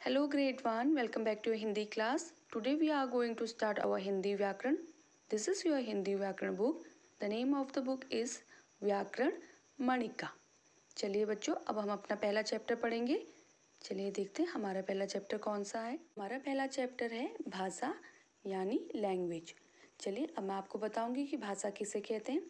Hello grade 1, welcome back to your Hindi class. Today we are going to start our Hindi Vyakaran. This is your Hindi Vyakaran book. The name of the book is व्याकरण मणिका। चलिए बच्चों, अब हम अपना पहला chapter पढ़ेंगे। चलिए देखते हैं हमारा पहला चैप्टर कौन सा है। हमारा पहला चैप्टर है भाषा यानी लैंग्वेज। चलिए अब मैं आपको बताऊंगी कि भाषा किसे कहते हैं।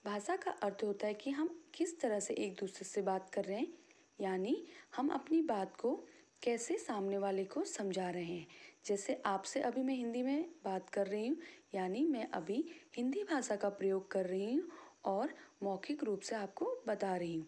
भाषा का अर्थ होता है कि हम किस तरह से एक दूसरे से बात कर रहे हैं, यानी हम अपनी बात को कैसे सामने वाले को समझा रहे हैं। जैसे आपसे अभी मैं हिंदी में बात कर रही हूँ, यानी मैं अभी हिंदी भाषा का प्रयोग कर रही हूँ और मौखिक रूप से आपको बता रही हूँ।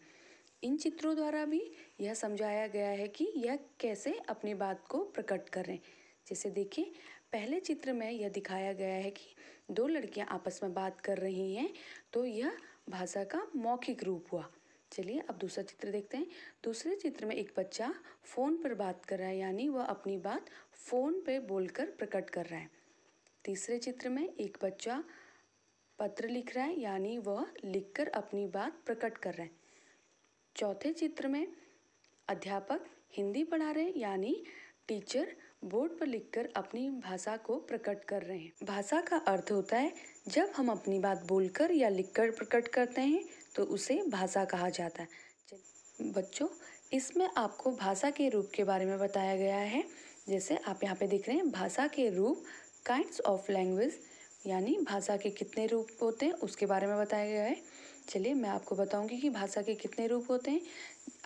इन चित्रों द्वारा भी यह समझाया गया है कि यह कैसे अपनी बात को प्रकट कर रहे हैं। जैसे देखिए, पहले चित्र में यह दिखाया गया है कि दो लड़कियां आपस में बात कर रही हैं, तो यह भाषा का मौखिक रूप हुआ। चलिए अब दूसरा चित्र देखते हैं। दूसरे चित्र में एक बच्चा फ़ोन पर बात कर रहा है, यानी वह अपनी बात फ़ोन पे बोलकर प्रकट कर रहा है। तीसरे चित्र में एक बच्चा पत्र लिख रहा है, यानी वह लिखकर अपनी बात प्रकट कर रहा है। चौथे चित्र में अध्यापक हिंदी पढ़ा रहे हैं, यानी टीचर बोर्ड पर लिखकर अपनी भाषा को प्रकट कर रहे हैं। भाषा का अर्थ होता है जब हम अपनी बात बोलकर या लिखकर प्रकट करते हैं तो उसे भाषा कहा जाता है। बच्चों, इसमें आपको भाषा के रूप के बारे में बताया गया है। जैसे आप यहाँ पे देख रहे हैं, भाषा के रूप काइंड्स ऑफ लैंग्वेज, यानी भाषा के कितने रूप होते हैं उसके बारे में बताया गया है। चलिए मैं आपको बताऊंगी कि भाषा के कितने रूप होते हैं।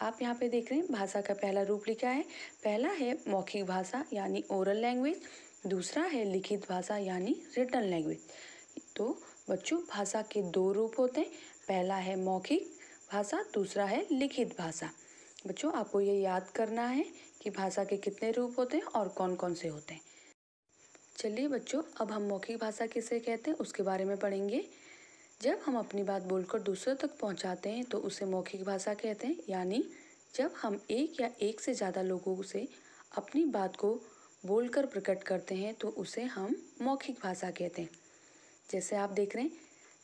आप यहाँ पे देख रहे हैं, भाषा का पहला रूप लिखा है। पहला है मौखिक भाषा यानी ओरल लैंग्वेज, दूसरा है लिखित भाषा यानी रिटन लैंग्वेज। तो बच्चों, भाषा के दो रूप होते हैं, पहला है मौखिक भाषा, दूसरा है लिखित भाषा। बच्चों, आपको ये याद करना है कि भाषा के कितने रूप होते हैं और कौन कौन से होते हैं। चलिए बच्चों, अब हम मौखिक भाषा किसे कहते हैं उसके बारे में पढ़ेंगे। जब हम अपनी बात बोलकर दूसरों तक पहुंचाते हैं तो उसे मौखिक भाषा कहते हैं, यानी जब हम एक या एक से ज़्यादा लोगों से अपनी बात को बोलकर प्रकट करते हैं तो उसे हम मौखिक भाषा कहते हैं। जैसे आप देख रहे हैं,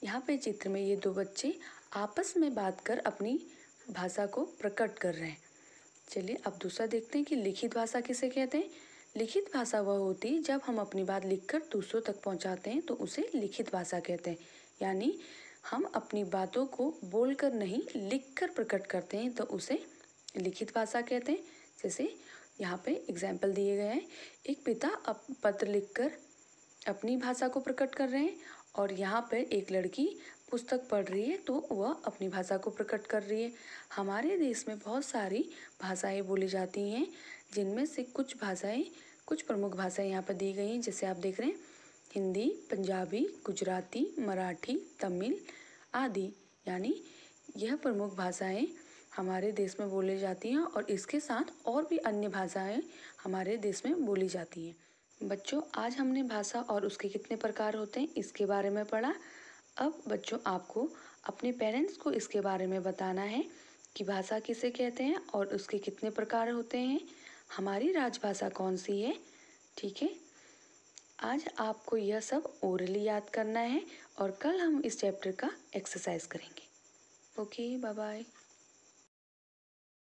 यहाँ पे चित्र में ये दो बच्चे आपस में बात कर अपनी भाषा को प्रकट कर रहे हैं। चलिए अब दूसरा देखते हैं कि लिखित भाषा किसे कहते हैं। लिखित भाषा वह होती है जब हम अपनी बात लिखकर दूसरों तक पहुंचाते हैं तो उसे लिखित भाषा कहते हैं, यानी हम अपनी बातों को बोलकर नहीं लिखकर प्रकट करते हैं तो उसे लिखित भाषा कहते हैं। जैसे यहाँ पे एग्जाम्पल दिए गए हैं, एक पिता पत्र लिखकर अपनी भाषा को प्रकट कर रहे हैं और यहाँ पर एक लड़की पुस्तक पढ़ रही है तो वह अपनी भाषा को प्रकट कर रही है। हमारे देश में बहुत सारी भाषाएं बोली जाती हैं, जिनमें से कुछ प्रमुख भाषाएं यहाँ पर दी गई हैं। जैसे आप देख रहे हैं, हिंदी, पंजाबी, गुजराती, मराठी, तमिल आदि, यानी यह प्रमुख भाषाएं हमारे देश में बोली जाती हैं और इसके साथ और भी अन्य भाषाएं हमारे देश में बोली जाती हैं। बच्चों, आज हमने भाषा और उसके कितने प्रकार होते हैं इसके बारे में पढ़ा। अब बच्चों, आपको अपने पेरेंट्स को इसके बारे में बताना है कि भाषा किसे कहते हैं और उसके कितने प्रकार होते हैं, हमारी राजभाषा कौन सी है। ठीक है, आज आपको यह सब ओरली याद करना है और कल हम इस चैप्टर का एक्सरसाइज करेंगे। Okay, bye bye.